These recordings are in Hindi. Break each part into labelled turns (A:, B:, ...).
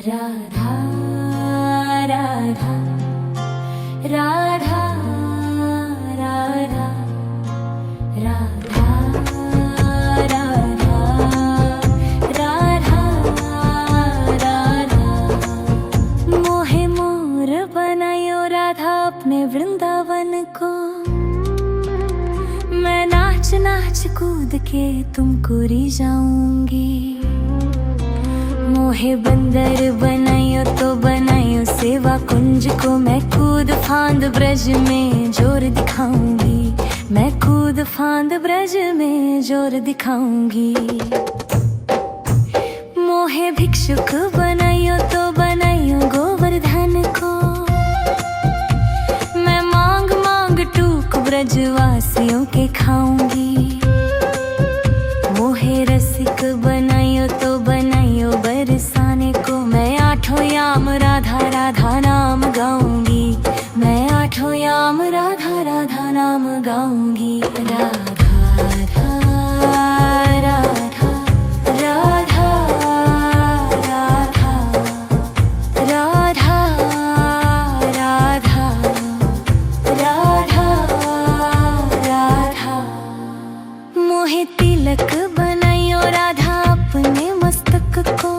A: राधा राधा राधा राधा राधा राधा राधा राधा मोहे मोर बनायो राधा अपने वृंदावन को। मैं नाच नाच कूद के तुमको रिझाऊंगी। मोहे बंदर बनायो तो बनायो सेवा कुंज को। मैं कूद फांद ब्रज में जोर दिखाऊंगी। मैं कूद फांद ब्रज में जोर दिखाऊंगी। मोहे भिक्षुक बनायो तो बनायो गोवर्धन को। मैं मांग मांग टूक ब्रजवासियों के खाऊंगी। मोहे रसिक बनायो तो बनायो बरसाने को। मैं आठों याम राधा राधा नाम गाऊंगी। मैं आठों याम राधा राधा नाम गाऊंगी। राधा राधा राधा राधा राधा राधा राधा राधा। मोहे तिलक बनायो राधा अपने मस्तक को।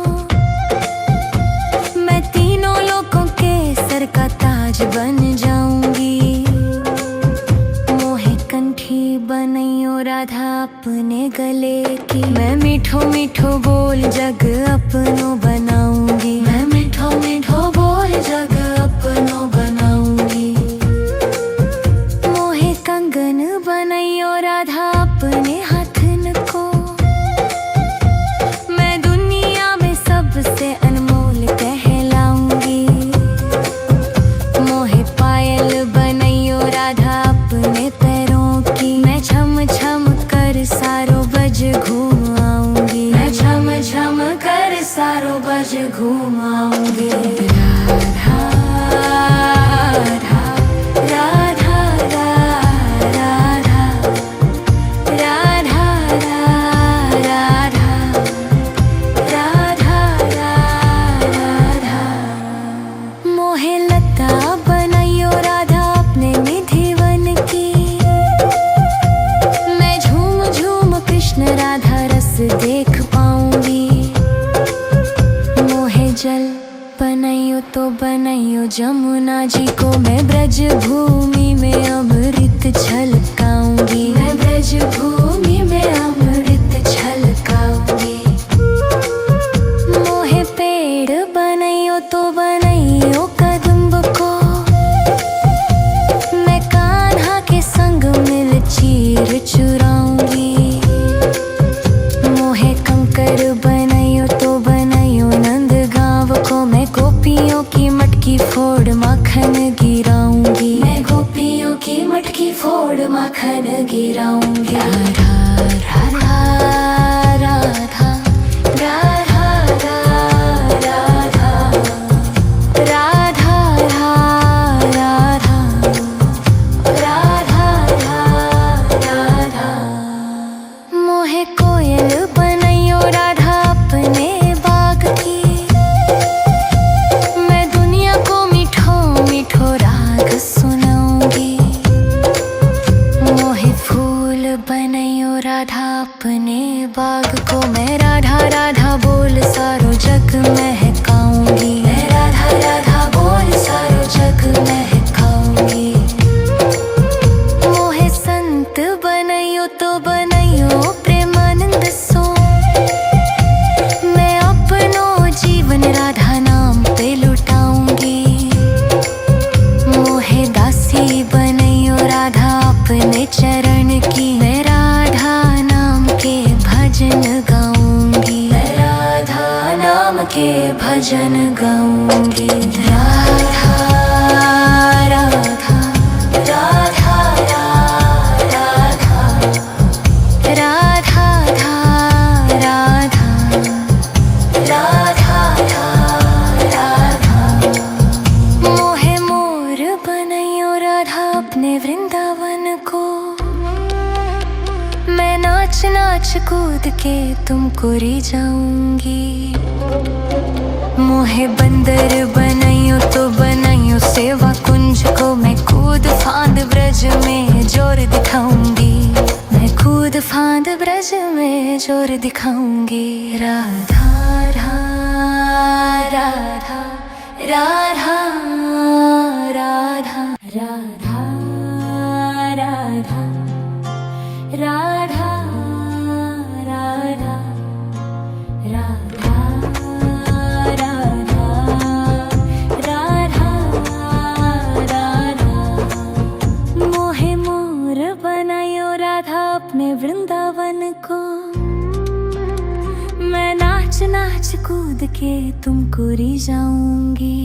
A: मैं तीनों लोगों के सर का ताज बन जाऊंगी। मोहे कंठी बनायो राधा अपने गले की। मैं मीठो मीठो बोल जग अपनो बनाऊंगी। मैं मीठो मीठो बोल जग अपनो बनाऊंगी। मोहे कंगन बनायो राधा अपने हाथन को। मैं दुनिया में सबसे अनमोल कहलाऊंगी। मोहे पायल बनायो राधा अपने पैरों की। मैं छम छम कर सारो बज घूम आऊंगी। मैं छम छम कर सारो बज घूम आऊंगी। राधा राधा राधा राधा राधा राधा राधा राधा। मोहे लता बनायो राधा अपने निधि वन की। मैं झूम झूम कृष्ण राधा रस देख पाऊंगी। मोहे जल बनायो तो बनायो जमुना जी को। मैं ब्रज भूमि में अमृत छलकाऊंगी। मैं ब्रज भूमि में अमृत छलकाऊंगी। मोहे पेड़ बनायो तो बनायो कदम्ब को। मैं कान्हा के संग मिल चीर चुराऊंगी। मोहे कंकर बनायो तो बनायो नंद गांव को। मैं गोपियों की मटकी फोड़ माखन गिराऊंगी। मैं गोपियों की मटकी फोड़ माखन गिराऊंगी। राधा राधा राधा राधा राधा राधा राधा राधा राधा। मोहे कोयल बनायो राधा अपने बाग की। मैं दुनिया को मीठो मीठो राग सुनाऊंगी। मोहे फूल बनायो राधा अपने बाग को। मैं राधा राधा बोल सारो जग महकाऊंगी। मैं राधा राधा बोल सारो जग महकाऊंगी। मोहे संत बनायो तो बनायो प्रेमानंद सो। मैं अपनो जीवन राधा नाम पे लुटाऊंगी। मोहे दासी बनायो राधा अपने चरण की। मैं राधा नाम के भजन गाऊंगी। मैं राधा नाम के भजन गाऊंगी। राधा राधा राधा राधा राधा राधा राधा। मोहे मोर बनायो राधा अपने वृंदावन को। मैं नाच नाच कूद के तुमको रिझाऊंगी। मोहे बंदर बनाइयो तो बनाइयो सेवा कुंज को, मैं कूद फांद ब्रज में जोर दिखाऊंगी। मैं कूद फांद ब्रज में जोर दिखाऊंगी। राधा राधा राधा राधा राधा राधा राधा राधा राधा राधा राधा राधा। मोहे मोर बनायो राधा अपने वृंदावन को, मैं नाच नाच कूद के तुमको रिझाऊंगी।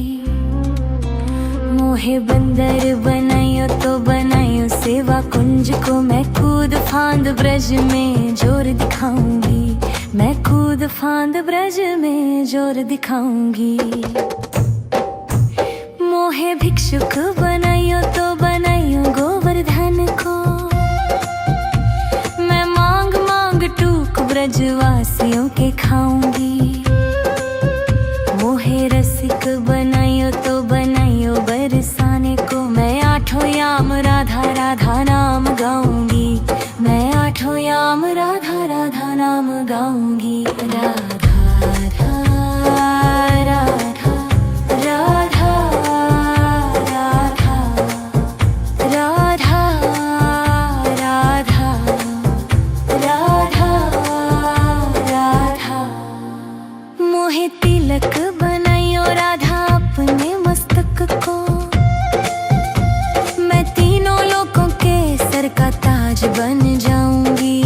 A: मोहे बंदर बनाइयो तो बनाइयो सेवा कुंज को, मैं कूद फांद ब्रज में जोर दिखाऊंगी। मैं कूद फांद ब्रज में जोर दिखाऊंगी। मोहे भिक्षुक बनाइयो तो बनाइयो गोवर्धन को, मैं मांग मांग टूक ब्रजवासियों के खाऊंगी। मोहे रसिक बनाइयो तो बनाइयो बरसाने को, मैं आठों याम राधा राधा नाम गाऊंगी। मैं आठों याम राधा राधा नाम गाऊंगी। राधा राधा राधा राधा राधा राधा राधा राधा राधा। मोहे तिलक बनाइयो राधा अपने मस्तक को, मैं तीनों लोगों के सर का ताज बन जाऊंगी।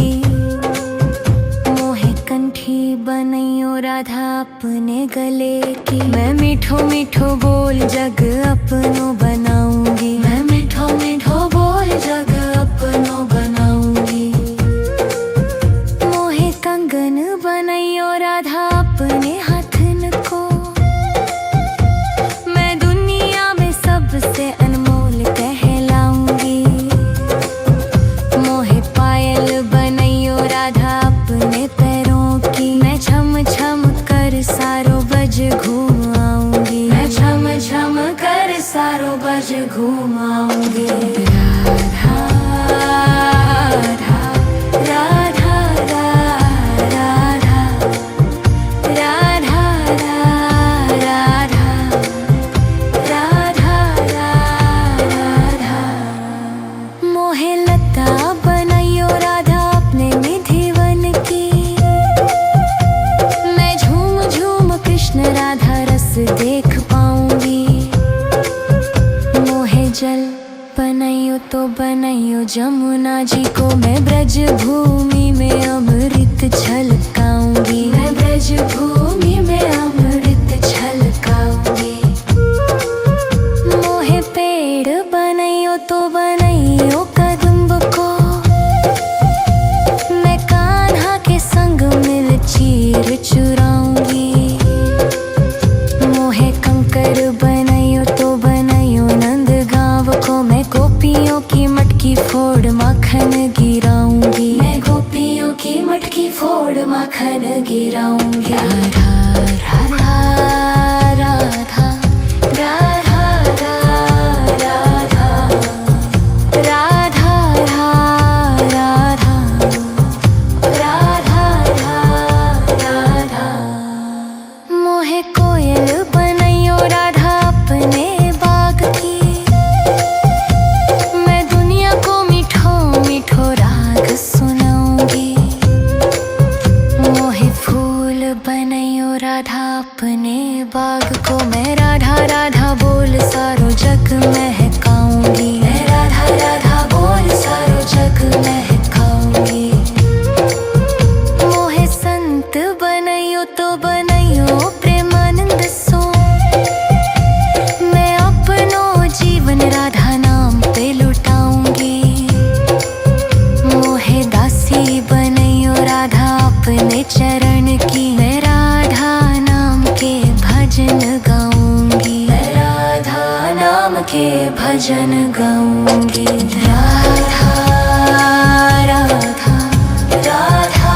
A: मोहे कंठी बनाइयो राधा अपने गले की, मैं मीठो मीठो बोल जग अपनो बनाऊंगी। मैं मीठो मीठो बोल जग अपनो बनाऊंगी। मोहे कंगन बनाइयो राधा अपने हाथन को, मैं दुनिया में सबसे अनमोल कहलाऊंगी। मोहे पायल बनाइयो राधा अपने पैरों की, मैं छम छम कर सारो बज घूम आऊंगी। मैं छम छम कर सारो बज घूम आऊंगी। राधा राधा राधा राधा राधा राधा राधा राधा। मोहे लता बनाइयो राधा अपने निधिवन की, मैं झूम झूम कृष्ण राधा रस देख पाऊंगी। मोहे जल बनाइयो तो बनाइयो जमुना जी को, मैं ब्रज भूमि में अमृत छलकाऊंगी। मैं ब्रज भूमि में अमृत छलकाऊंगी। मोहे पेड़ बनाइयो तो बनाइयो कदम्ब को, मैं कान्हा के संग मिल चीर चुराऊंगी। मोहे कंकर बनाइयो तो बनाइयो नंद गांव को, मैं गोपियों की मटकी फोड़ माखन गिराऊंगी। मैं गोपियों की मटकी फोड़ माखन गिराऊंगी। राधा राधा राधा राधा राधा राधा राधा राधा राधा। मोहे कोयल बनाइयो राधा अपने बाग की, मैं दुनिया को मीठो मीठो राग सुनाऊंगी। मोहे फूल बनाइयो राधा अपने बाग को, मैं राधा राधा बोल सारो जग महकाऊंगी। मैं राधा राधा बोल सारो जग महकाऊंगी। मोहे संत बनाइयो तो बनाइयो प्रेमानंद सो, मैं अपनो जीवन राधा नाम पे लुटाऊंगी। मोहे दासी बनाइयो राधा अपने चरण की, मैं राधा नाम के भजन गाऊंगी। मैं राधा नाम के भजन गाऊंगी। राधा राधा राधा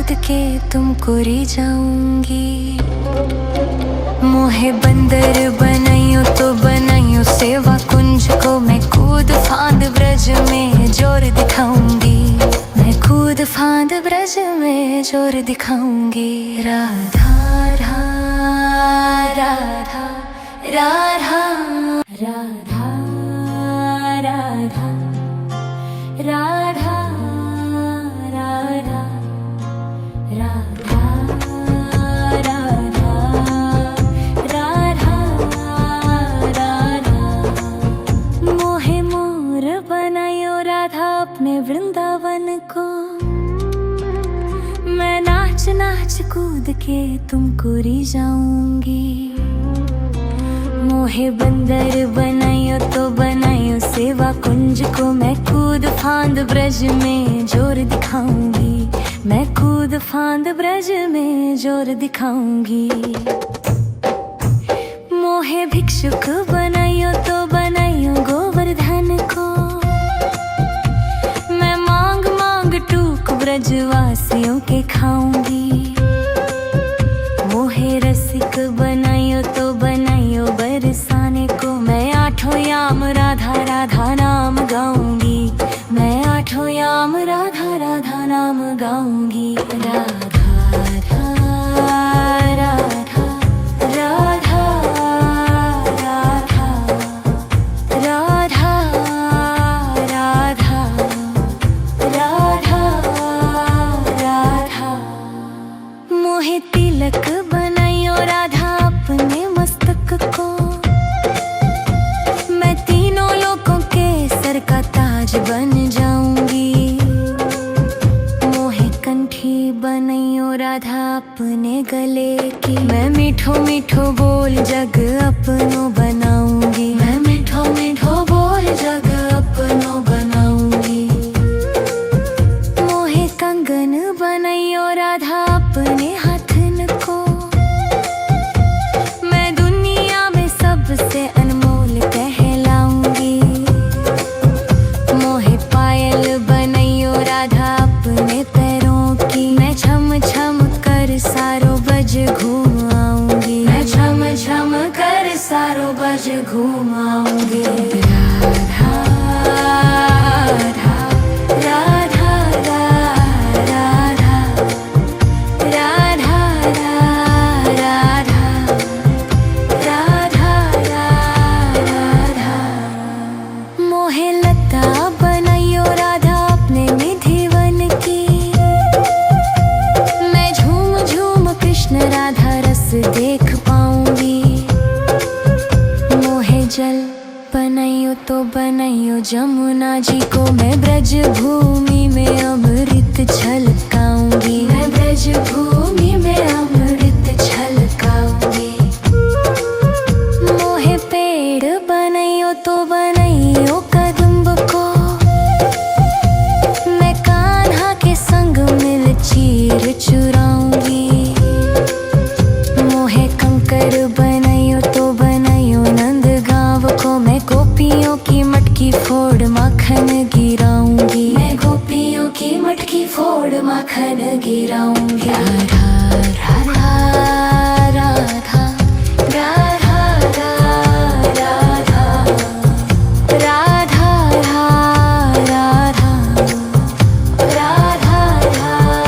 A: कूद के तुमको री जाऊंगी। मोहे बंदर बनाइयो तो बनाइयो सेवा कुंज को, मैं कूद फांद ब्रज में जोर दिखाऊंगी। मैं कूद फांद ब्रज में जोर दिखाऊंगी। राधा राधा राधा राधा राधा राधा राधा राधा राधा राधा राधा। मोहे मोर बनायो राधा अपने वृंदावन को, मैं नाच नाच कूद के तुमको री जाऊंगी। मोहे बंदर बनायो तो बनायो सेवा कुंज को, मैं कूद फांद ब्रज में जोर दिखाऊंगी। मैं कूद फांद ब्रज में जोर दिखाऊंगी। मोहे भिक्षुक बनायो तो बनायो गोवर्धन को, मैं मांग मांग टूक ब्रजवासियों के खाऊंगी। मोहे रसिक बनायो तो बनायो बरसाने को, मैं आठों याम राधा राधा नाम गाऊंगी। मैं आठों याम राधा राधा नाम गाऊंगी। राधा राधा राधा राधा राधा राधा राधा राधा। मोहे तिलक बनायो राधा अपने मस्तक को, मैं तीनों लोगों के सर का ताज बन जाऊंगी। मोहे कंठी बनायो राधा अपने गले की, मैं मीठो मीठो बोल जग अपनो बनाऊंगी। मैं मीठो मीठो बोल जग अपनो बनाऊंगी। मोहे कंगन बनायो राधा अपने हाथन को, मैं दुनिया में सबसे अनमोल कहलाऊंगी। मोहे पायल बनायो राधा अपने पैरों की, मैं छम छम कर सारो बज घूम आऊंगी। मैं छम छम कर सारो बज घूम आऊंगी। राधा राधा राधा राधा राधा राधा राधा। मोहे लता बनायो राधा अपने निधिवन की, मैं झूम झूम कृष्ण राधा रस देख पाऊंगी। मोहे जल बनायो तो बनायो जमुना जी को, मैं ब्रज भूमि में अमृत छलकाऊंगी। मैं ब्रज भूमि में अमृत छलकाऊंगी। मोहे पेड़ बनायो तो बनायो कदम्ब को, मैं कान्हा के संग मिल चीर चुराऊंगी। मोहे कंकर बनायो तो बनायो नंद गांव को, मैं गोपियों की मटकी फोड़ माखन गिराऊंगी। मैं गोपियों की मटकी फोड़ माखन गिराऊंगी। राधा राधा राधा राधा राधा राधा राधा राधा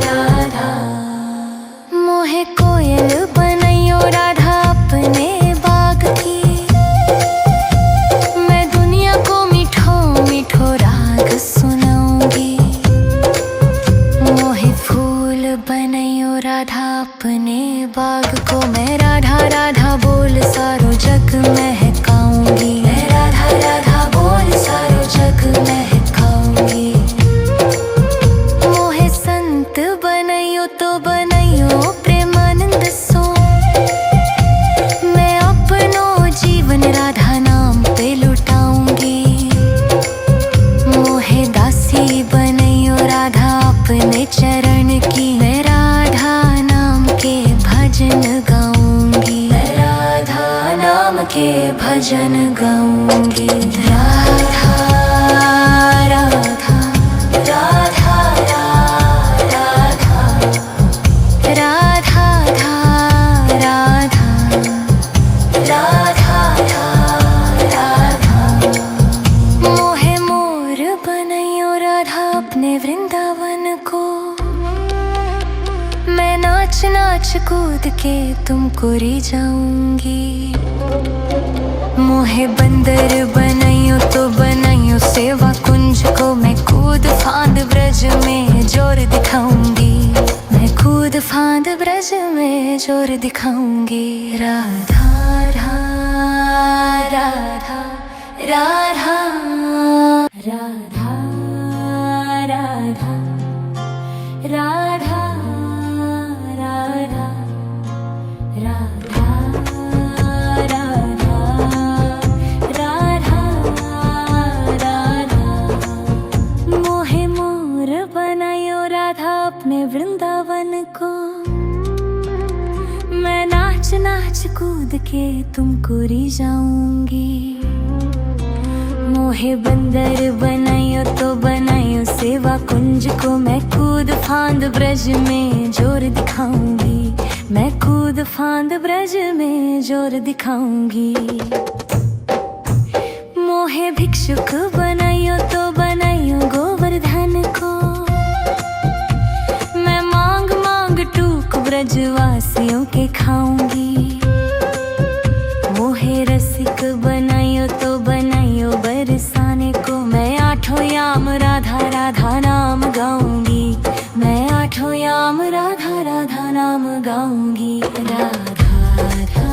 A: राधा। मोहे कोयल बनायो राधा अपने बाग की, मैं दुनिया को मीठो मीठो राग सुनाऊंगी। मोहे फूल बनायो राधा अपने बाग को, मैं राधा राधा बोल सारो जग महकाऊंगी। मैं राधा राधा बोल सारो जग महकाऊंगी। मोहे संत बनायो तो बनायो प्रेमानंद सो, मैं अपनो जीवन राधा नाम पे लुटाऊंगी। मोहे दासी बनायो राधा अपने चरण की, मैं राधा नाम के भजन गाऊंगी। मैं राधा नाम के भजन गाऊंगी। राधा राधा राधा राधा नाच नाच कूद के तुमको री जाऊंगी। मोहे बंदर बनाइयो तो बनाइयो सेवा कुंज को, मैं कूद फांद ब्रज में जोर दिखाऊंगी। मैं कूद फांद ब्रज में जोर दिखाऊंगी। राधा राधा राधा राधा राधा राधा राधा राधा राधा राधा राधा। मोहे मोर बनायो राधा अपने वृंदावन को, मैं नाच नाच कूद के तुमको री जाऊंगी। मोहे बंदर बनाइयो तो बनाइयो सेवा कुंज को, मैं कूद फांद ब्रज में जोर दिखाऊंगी। मैं कूद फांद ब्रज में जोर दिखाऊंगी। मोहे भिक्षुक बनाइयो तो बनाइयो गोवर्धन को, मैं मांग मांग टूक ब्रजवासियों के खाऊंगी। मोहे रसिक बनाइयो तो बनाइयो बरसाने को, मैं आठों याम राधा राधा नाम गाऊंगी। मैं आठों याम राधा राधा नाम गाऊंगी। राधा राधा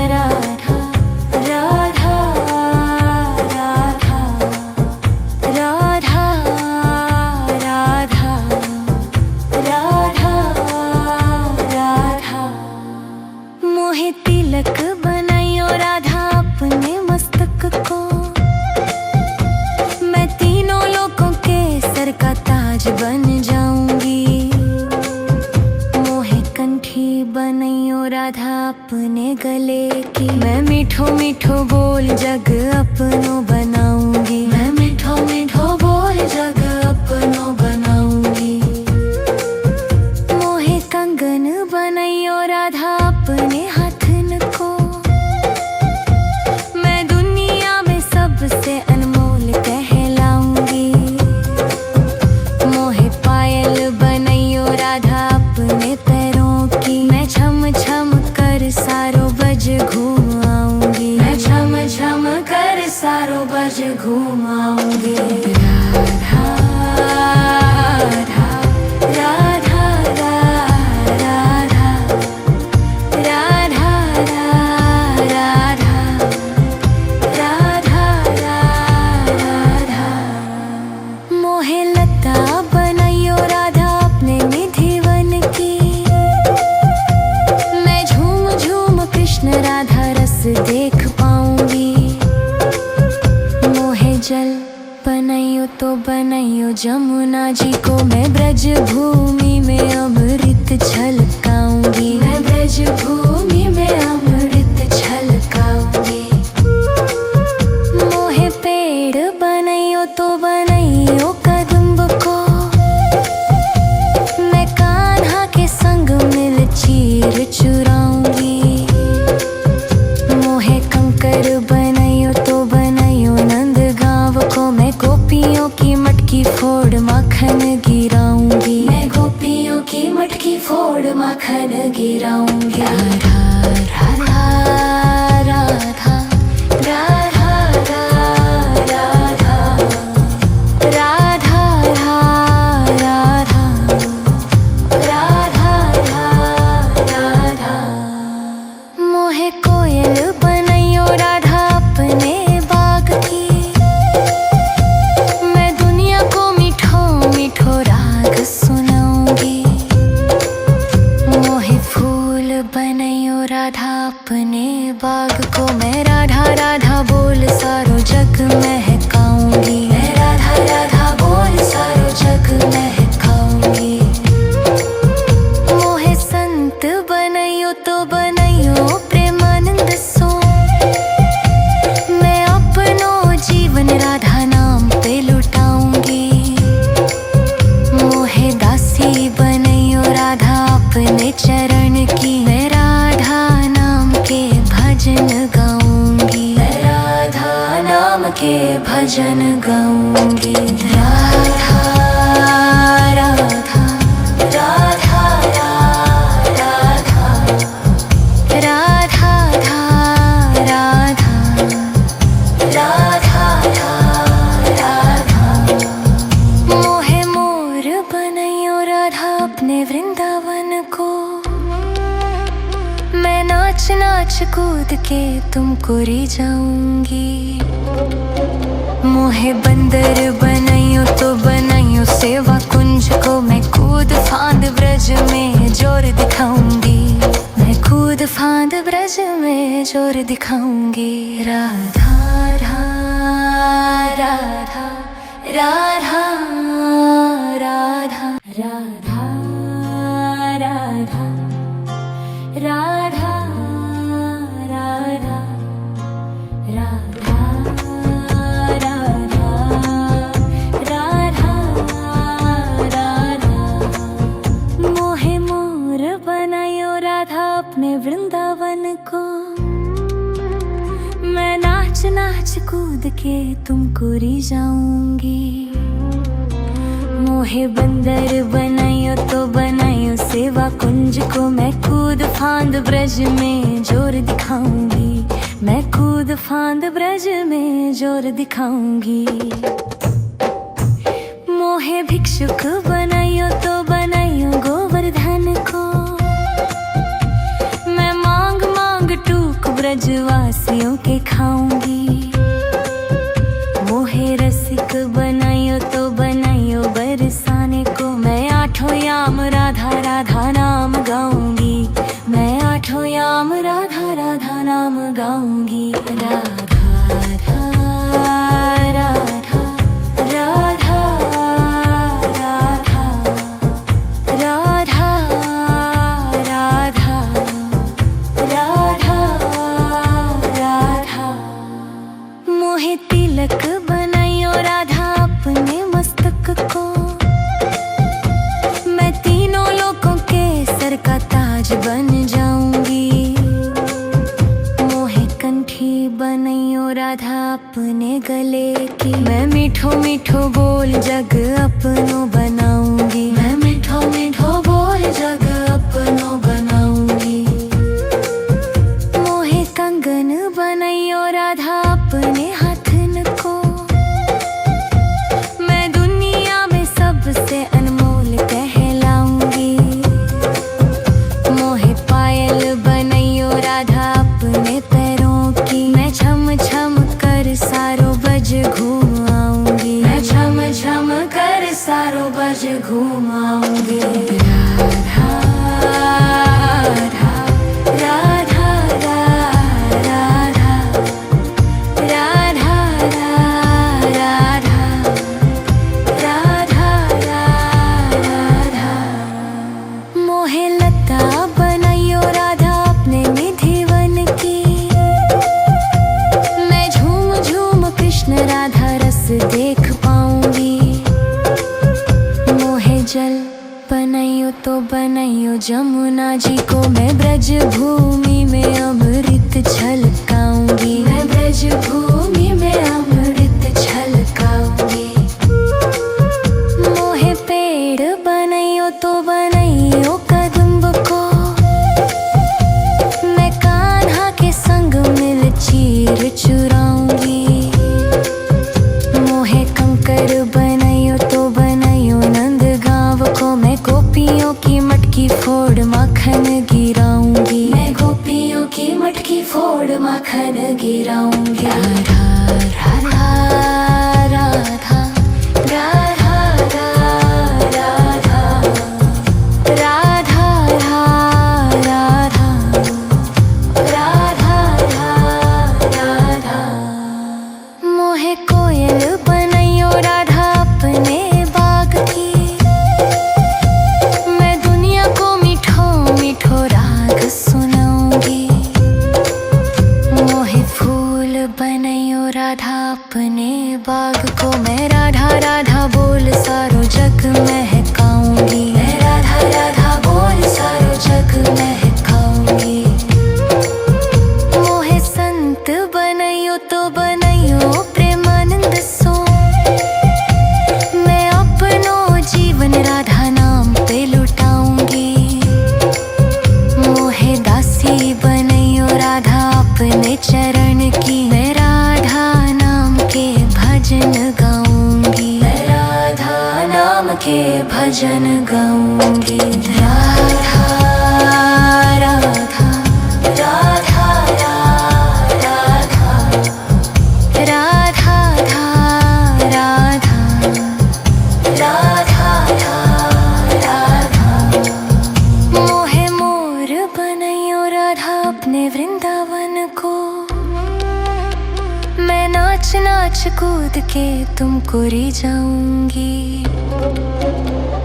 A: राधा राधा राधा राधा राधा राधा राधा। मोहे तिलक बनाइयो राधा अपने मस्तक को, मैं तीनों लोगों के सर का ताज बन जाऊंगी। मोहे कंठी बनाइयो राधा अपने गले की, मैं मीठो मीठो बोल जग अपनो बनाऊंगी। मैं मीठो मीठो बोल जग अपनो बनाऊंगी। मोहे कंगन बनाइयो राधा अपने हाथन को, मैं दुनिया में सबसे अनमोल कहलाऊंगी। मोहे पायल बनाइयो राधा अपने पैरों की, मैं छम छम कर सारो बज घूम आऊंगी। मैं छम छम कर सारो बज घूम आऊंगी। राधा राधा राधा राधा राधा राधा राधा राधा। मोहे लता बनाइयो राधा अपने निधिवन की, मैं झूम झूम कृष्ण राधा रस देख पाऊंगी। मोहे जल बनाइयो तो बनाइयो जमुना जी को, मैं ब्रज भूमि में अमृत छलकाऊंगी। मैं ब्रज भूमि में अमृत छलकाऊंगी। मोहे पेड़ बनाइयो तो बनाइयो कदम्ब को, मैं कान्हा के संग मिल चीर चुराऊंगी। मोहे कंकर बनाइयो तो बनाइयो नंद गांव को, मैं गोपियों की मटकी फोड़ माखन गिराऊंगी। मैं गोपियों की मटकी फोड़ माखन गिराऊंगी। राधा राधा राधा राधा राधा राधा राधा राधा राधा। मोहे कोयल बनाइयो राधा अपने बाग की, मैं दुनिया को मीठो मीठो राग सुनाऊंगी। मोहे फूल बनाइयो राधा अपने बाग को, मैं राधा राधा बोल सारो जग महकाऊंगी। मैं राधा राधा बोल सारो जग महकाऊंगी। मोहे संत बनाइयो तो बनाइयो प्रेमानंद सो, मैं अपनो जीवन राधा नाम पे लुटाऊंगी। मोहे दासी बनाइयो राधा अपने चरण की, मैं राधा नाम के भजन गाऊंगी। मैं राधा नाम के भजन गाऊंगी। राधा राधा राधा राधा वृंदावन को। मैं नाच नाच कूद के तुमको री जाऊंगी। मोहे बंदर बनाइयो तो बनाइयो सेवा कुंज को। मैं कूद फांद ब्रज में जोर दिखाऊंगी। मैं कूद फांद ब्रज में जोर दिखाऊंगी। राधा राधा राधा राधा राधा राधा राधा राधा राधा राधा राधा। मोहे मोर बनायो राधा अपने वृंदावन को। मैं नाच नाच कूद के तुमको री जाऊंगी। मोहे बंदर बनाइयो तो बनाइयो सेवा कुंज को। मैं कूद फांद ब्रज में जोर दिखाऊंगी। मैं कूद फांद ब्रज में जोर दिखाऊंगी। मोहे भिक्षुक बनाइयो तो बनाइयो गोवर्धन को। मैं मांग मांग टूक ब्रजवासियों के खाऊंगी। मोहे रसिक बनाइयो तो बनाइयो बरसाने को। मैं आठों याम राधा राधा नाम गाऊंगी। मैं आठों याम राधा राधा नाम गाऊंगी। राधा राधा राधा राधा राधा राधा राधा राधा। मोहे तिलक बनाइयो राधा अपने मस्तक को। मैं तीनों लोगों के सर का ताज बन जाऊंगी। मोहे कंठी बनाइयो राधा अपने गले की। मैं मीठो मीठो बोल जग अपनो बनाऊंगी। मैं मीठो मीठो बोल जग अपनो बनाऊंगी। मोहे कंगन बनाइयो राधा अपने हाथन को। मैं दुनिया में सबसे अनमोल कहलाऊंगी। मोहे पायल बनाइयो राधा अपने पैरों की। मैं छम छम कर सारो बज घूम आऊंगी। मैं छम छम कर सारो बज घूम आऊंगी। राधा राधा राधा राधा राधा राधा राधा राधा। मोहे लता बनाइयो राधा अपने निधिवन की। मैं झूम झूम कृष्ण राधा रस देख पाऊंगी। मोहे जल बनाइयो तो बनाइयो जमुना जी को। मैं ब्रज भूमि में अमृत छलकाऊंगी। मैं ब्रज भूमि में अमृत छलकाऊंगी। मोहे पेड़ बनाइयो तो बनाइयो कदम्ब को। मैं कान्हा के संग मिल चीर चुराऊंगी। मोहे कंकर बनाइयो तो बनाइयो नंद गांव को। मैं गोपियों की मटकी फोड़ माखन गिराऊंगी। मैं गोपियों की मटकी फोड़ माखन गिराऊंगी। राधा राधा राधा राधा राधा राधा राधा राधा राधा। मोहे कोयल बनाइयो राधा अपने बाग की। मैं दुनिया को मीठो मीठो राग सुनाऊंगी। मोहे फूल बनाइयो राधा अपने बाग को। मैं राधा राधा बोल सारो जग महकाऊंगी। मैं राधा राधा बोल सारो जग महकाऊंगी। मोहे संत बनाइयो तो बनाइयो प्रेमानंद सो। मैं अपनो जीवन राधा नाम पे लुटाऊंगी। मोहे दासी बनाइयो राधा अपने चरण की। मैं राधा नाम के भजन गाऊंगी। मैं राधा नाम के भजन गाऊंगी। कूद के तुमको री जाऊंगी।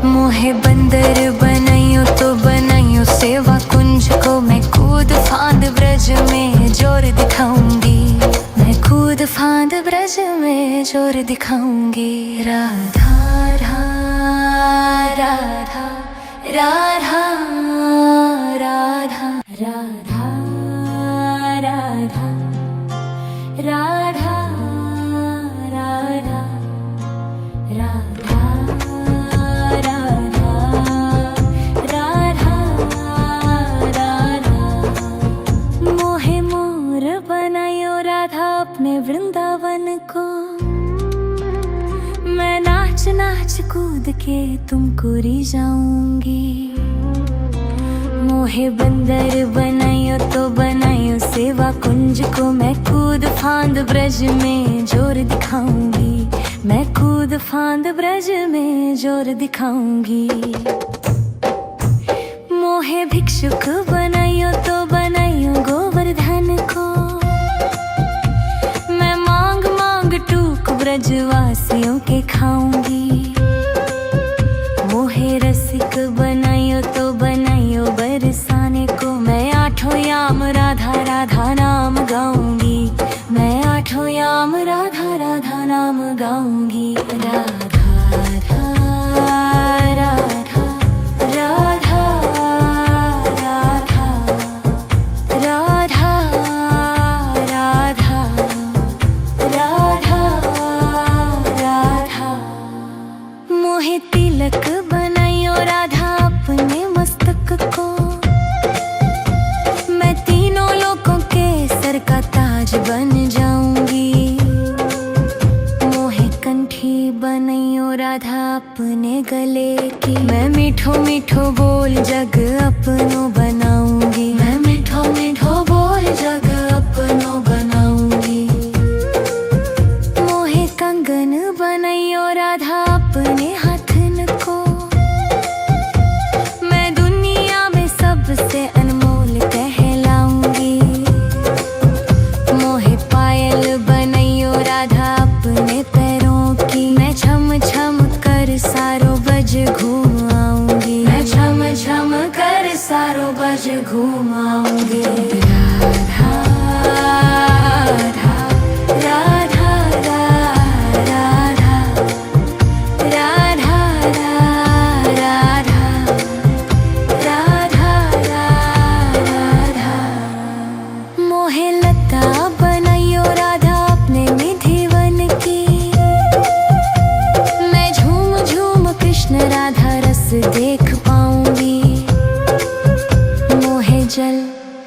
A: मोहे बंदर बनाइयो तो बनाइयो सेवा कुंज को, मैं कूद फांद ब्रज में जोर दिखाऊंगी। मैं कूद फांद ब्रज में जोर दिखाऊंगी। राधा राधा राधा राधा राधा राधा राधा राधा राधा राधा राधा राधा। मोहे मोर बनायो राधा अपने वृंदावन को, मैं नाच नाच कूद के तुमको री जाऊंगी। मोहे बंदर बनायो तो बनायो सेवा कुंज को, मैं कूद फांद ब्रज में जोर दिखाऊंगी। मैं कूद फांद ब्रज में जोर दिखाऊंगी। मोहे भिक्षुक बनायो तो बनायो गोवर्धन को, मैं मांग मांग टूक ब्रजवासियों के खाऊंगी। मोहे रसिक बनायो तो बनायो बरसाने को, मैं आठों याम राधा राधा नाम गाऊंगी। मैं आठों याम राधा राधा नाम गाऊंगी। राधा राधा राधा राधा राधा राधा राधा राधा। मोहे तिलक बनायो राधा अपने मस्तक को, मैं तीनों लोकों के सर का ताज बन जाऊंगी। मोहे कंठी बनायो राधा अपने गले की, मैं मीठो मीठो बोल जग अपनो बनाऊंगी। मैं मीठो मीठो बोल जग अपनो बनाऊंगी। मोहे कंगन बनायो राधा अपने हाथन को, मैं दुनिया में सबसे अनमोल कहलाऊंगी। मोहे पायल बनायो राधा अपने पैरों की, मैं छम छम कर सारो बज घूम आऊंगी। मैं छम छम कर सारो बज घूम आऊंगी। राधा राधा राधा राधा राधा राधा राधा राधा। मोहे लता बनायो राधा अपने निधिवन की, मैं झूम झूम कृष्ण राधा रस देख पाऊंगी। मोहे जल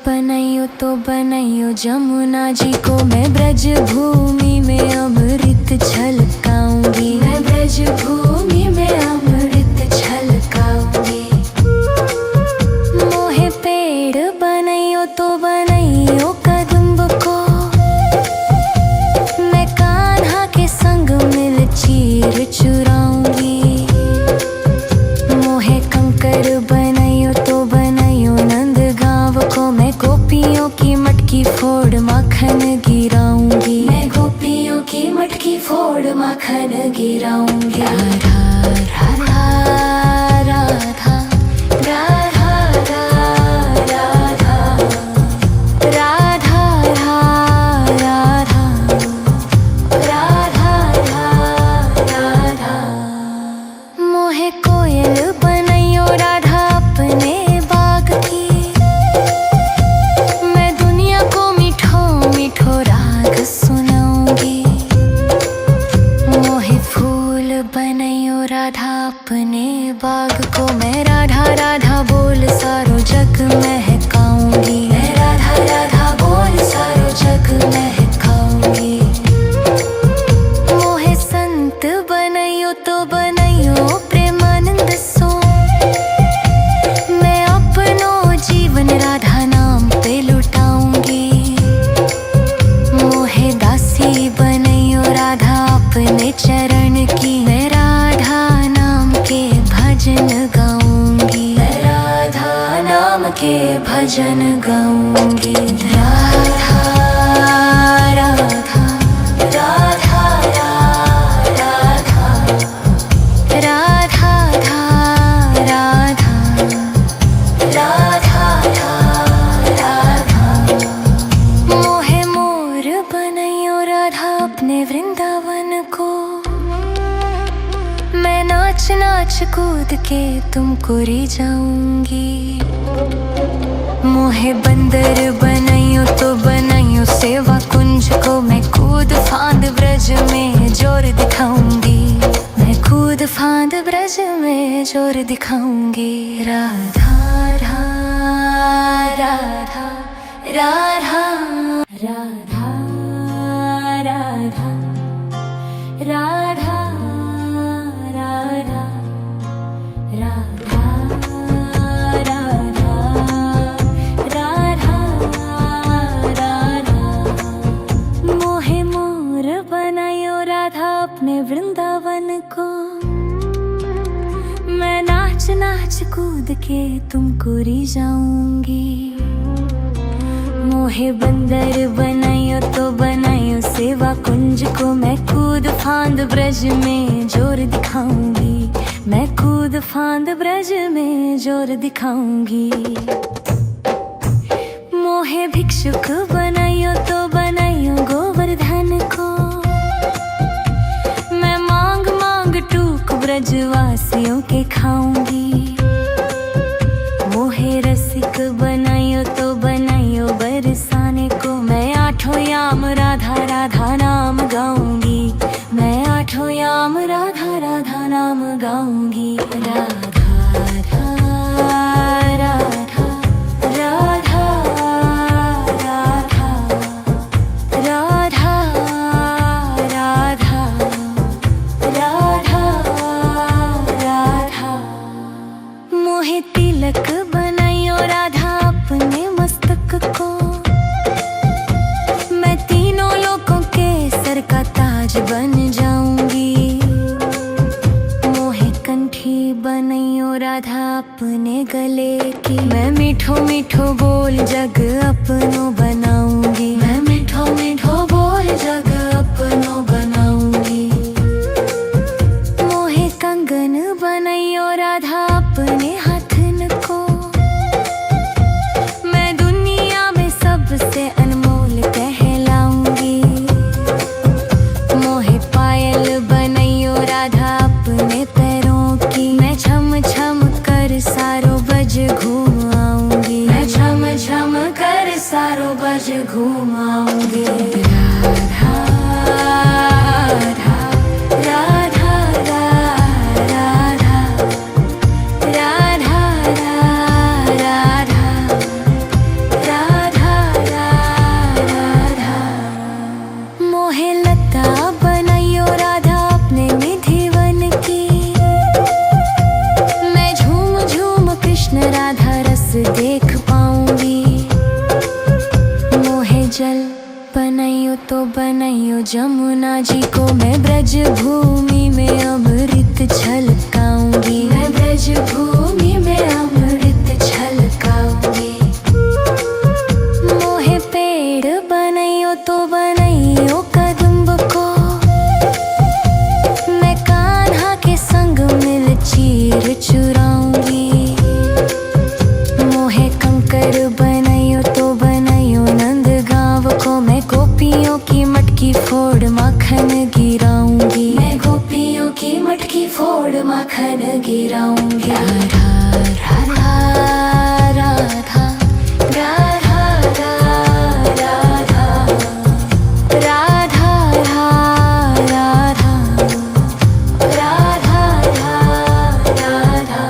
A: बनायो तो बनायो जमुना जी को, मैं ब्रज भूमि में अमृत छलकाऊंगी। मैं ब्रज भूमि में अमृत छलकाऊंगी। मोहे पेड़ बनायो तो बनायो कदम्ब को, मैं कान्हा के संग मिल चीर चुराऊंगी। मोहे कंकर बनायो तो बनायो नंद गांव को, मैं गोपियों की मटकी फोड़ माखन गिराऊंगी। मैं गोपियों की मटकी फोड़ माखन गिराऊंगी। राधा राधा राधा राधा राधा राधा राधा राधा। मोहे कोयल बनायो राधा अपने बाग की, मैं दुनिया को मीठो मीठो राग सुनाऊंगी। मोहे फूल बनायो राधा अपने बाग को, मैं राधा राधा बोल सारो जग महकाऊंगी। मैं राधा राधा बोल सारो जग महकाऊंगी। मोहे संत बनायो तो बनायो प्रेमानंद सो, मैं अपनो जीवन राधा नाम पे लुटाऊंगी। मोहे दासी बनायो राधा अपने चरण की, मैं राधा नाम के भजन गाऊंगी। मैं राधा नाम के भजन गाऊंगी। राधा राधा राधा कूद के तुमको री जाऊंगी। मोहे बंदर बनाइयो तो बनाइयो सेवा कुंज को, मैं कूद फांद ब्रज में जोर दिखाऊंगी। मैं कूद फांद ब्रज में जोर दिखाऊंगी। राधा राधा राधा राधा राधा राधा राधा राधा राधा राधा राधा। मोहे मोर बनायो राधा अपने वृंदावन को, मैं नाच नाच कूद के तुमको री जाऊंगी। मोहे बंदर बनायो तो बनायो सेवा कुंज को, मैं कूद फांद ब्रज में जोर दिखाऊंगी। मैं कूद फांद ब्रज में जोर दिखाऊंगी। मोहे भिक्षुक बनायो तो बनायो गोवर्धन को, मैं मांग मांग टूक ब्रजवासियों के खाऊंगी। मोहे रसिक बनायो तो बनायो बरसाने को, मैं आठों याम राधा राधा नाम गाऊंगी। मैं आठों याम राधा राधा नाम गाऊंगी। राधा राधा राधा राधा राधा राधा राधा राधा। मोहे तिलक बनायो राधा अपने मस्तक को, मैं तीनों लोगों के सर का ताज बन जाऊंगी। मोहे कंठी बनायो राधा अपने गले की, मैं मीठो मीठो बोल जग अपनो बनाऊंगी। मैं मीठो मीठो बोल जग अपनो बनाऊंगी। मोहे कंगन बनायो राधा अपने हाथन को, मैं दुनिया में सबसे अनमोल कहलाऊंगी। मोहे पायल बनायो राधा अपने पैरों की, मैं छम छम कर सारो बज घूम आऊंगी। मैं छम छम कर सारो बज घूम आऊंगी। राधा राधा राधा राधा राधा राधा राधा। मोहे लता बनायो राधा अपने निधिवन की, मैं झूम झूम कृष्ण राधा रस देख पाऊंगी। मोहे जल बनायो तो बनायो जमुना जी को, मैं ब्रज भूमि में अमृत छलकाऊंगी। मैं ब्रज भूमि में अमृत छलकाऊंगी। मोहे पेड़ बनायो तो बनायो कदम्ब को, मैं कान्हा के संग मिल चीर चुराऊंगी। मोहे कंकर बनायो तो बनायो नंद गांव को, मैं गोपियों की मटकी फोड़ माखन गिराऊंगी। मैं गोपियों की मटकी फोड़ माखन गिराऊंगी। राधा राधा राधा राधा राधा राधा राधा राधा।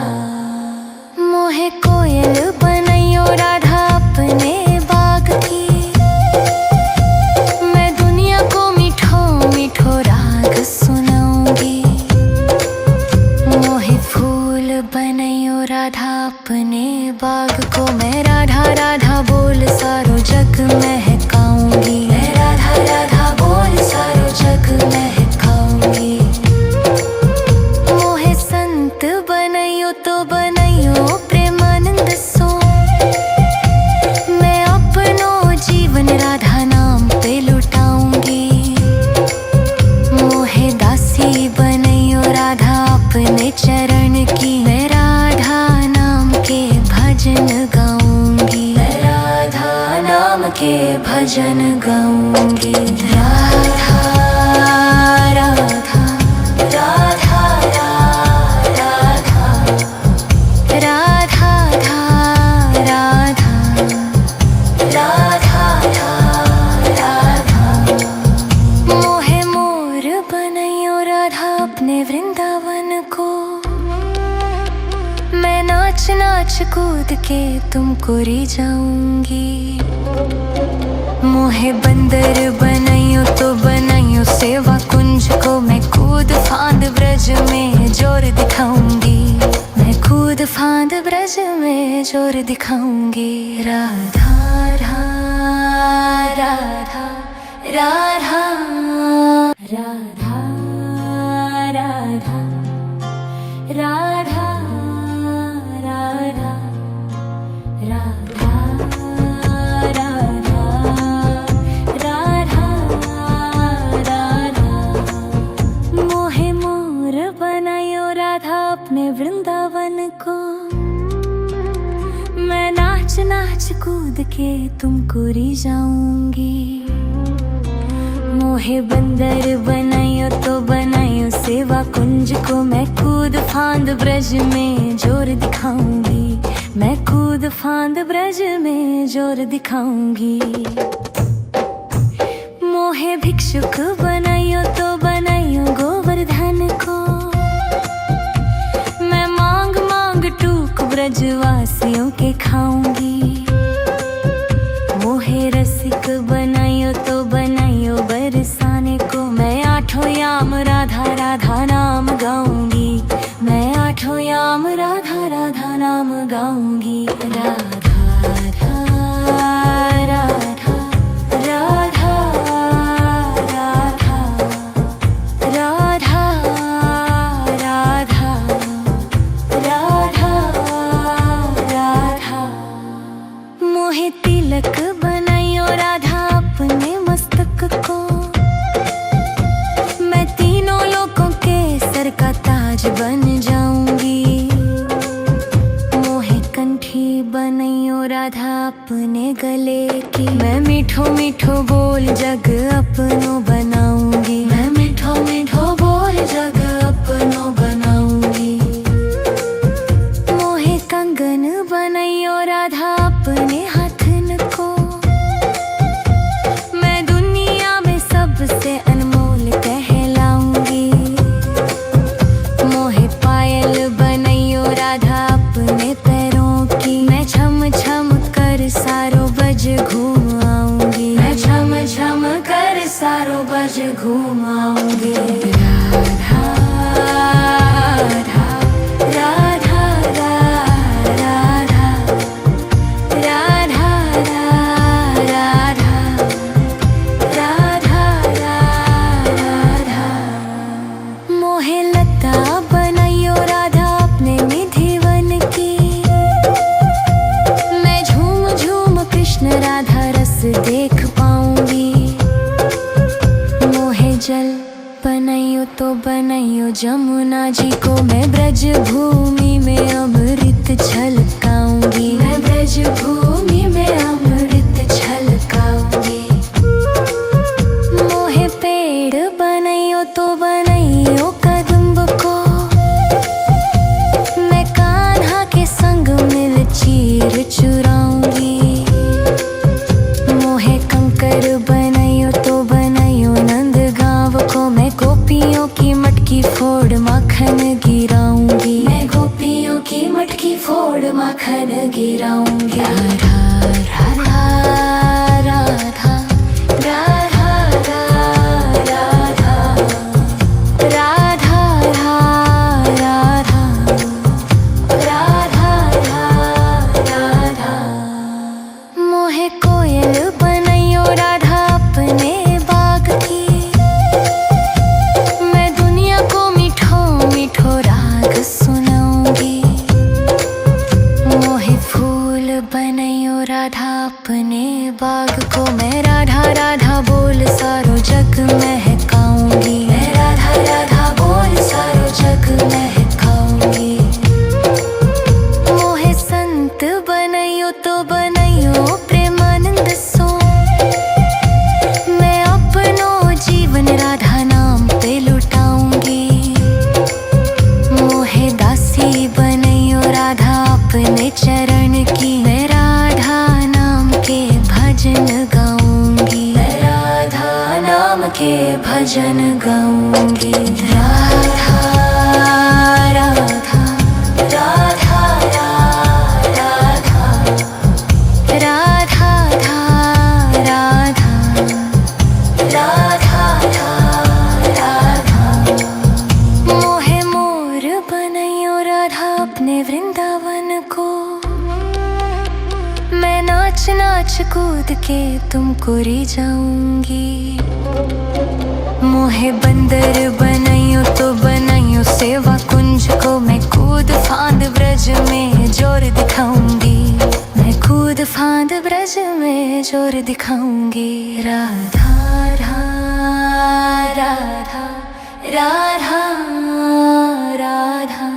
A: मोहे कोयल बनायो राधा अपने बाग की, मैं दुनिया को मीठो मीठो राग सुनाऊंगी। मोहे फूल बनायो राधा अपने बाग को, मैं राधा राधा बोल सारो जग महकाऊंगी। मैं राधा राधा बोल सारो जग महकाऊंगी। मोहे संत बनायो तो बनायो प्रेमानंद सो, मैं अपनो जीवन राधा नाम पे लुटाऊंगी। मोहे दासी बनायो राधा अपने चरण की, मैं राधा नाम के भजन गाऊंगी। मैं राधा नाम के भजन गाऊंगी। राधा राधा राधा राधा के तुमको री जाऊंगी। मोहे बंदर बनाइयो तो बनाइयो सेवा कुंज को, मैं कूद फांद ब्रज में जोर दिखाऊंगी। मैं कूद फांद ब्रज में जोर दिखाऊंगी। राधा राधा राधा राधा राधा राधा राधा राधा राधा राधा राधा। मोहे मोर बनायो राधा अपने वृंदावन को, मैं नाच नाच कूद के तुमको री जाऊंगी। मोहे बंदर बनायो तो बनायो सेवा कुंज को, मैं कूद फांद ब्रज में जोर दिखाऊंगी। मैं कूद फांद ब्रज में जोर दिखाऊंगी। मोहे भिक्षुक बनायो तो बनायो गोवर्धन को, मैं मांग मांग टूक ब्रजवासियों के खाऊंगी। मोहे रसिक बनायो तो बनायो बरसाने को, मैं आठों याम राधा राधा नाम गाऊंगी। मैं आठों याम राधा राधा नाम गाऊंगी। राधा राधा राधा राधा राधा राधा राधा राधा। मोहे तिलक बनायो राधा अपने मस्तक को, मैं तीनों लोगों के सर का ताज बन जाऊंगी। मोहे कंठी बनायो राधा अपने गले की, मैं मीठो मीठो बोल जग अपनो बनाऊंगी। मैं मीठो मीठो बोल जग अपनो बनाऊंगी। मोहे कंगन बनायो राधा अपने हाथन को, मैं दुनिया में सबसे अनमोल कहलाऊंगी। मोहे पायल बनायो राधा अपने पैरों की, मैं छम छम कर सारो बज घूम आऊंगी। मैं छम छम कर सारो बज घूम आऊंगी। राधा राधा राधा राधा राधा राधा राधा राधा। मोहे लता बनायो राधा अपने निधिवन की, मैं झूम झूम कृष्ण राधा रस देख पाऊंगी। मोहे जल बनायो तो बनायो जमुना जी को, मैं ब्रज भूमि में अमृत छलकाऊंगी। मैं ब्रज भूमि में अमृत छलकाऊंगी। मोहे पेड़ बनायो तो बनायो कदम्ब को, मैं कान्हा के संग मिल चीर चुराऊंगी। मोहे कंकर बनायो तो बनायो नंद गांव को, मैं गोपियों की मटकी फोड़ माखन गिराऊंगी। मैं गोपियों की मटकी फोड़ माखन गिराऊंगी। राधा राधा राधा राधा राधा राधा राधा राधा राधा। मोहे कोयल बनायो राधा अपने बाग की, मैं दुनिया को मीठो मीठो राग सुनाऊंगी। मोहे फूल बनायो राधा अपने बाग को, मैं राधा राधा बोल सारो जग महकाऊंगी। मैं राधा राधा बोल सारो जग महकाऊंगी। मोहे संत बनायो तो बनायो प्रेमानंद सो, मैं अपनो जीवन राधा नाम पे लुटाऊंगी। मोहे दासी बनायो राधा अपने चरण की, मैं राधा नाम के भजन गाऊंगी। मैं राधा नाम के भजन गाऊंगी। राधा राधा राधा राधा नाच नाच कूद के तुमको री जाऊंगी। मोहे बंदर बनाइयो तो बनाइयो सेवा कुंज को, मैं कूद फांद ब्रज में जोर दिखाऊंगी। मैं कूद फांद ब्रज में जोर दिखाऊंगी। राधा राधा राधा राधा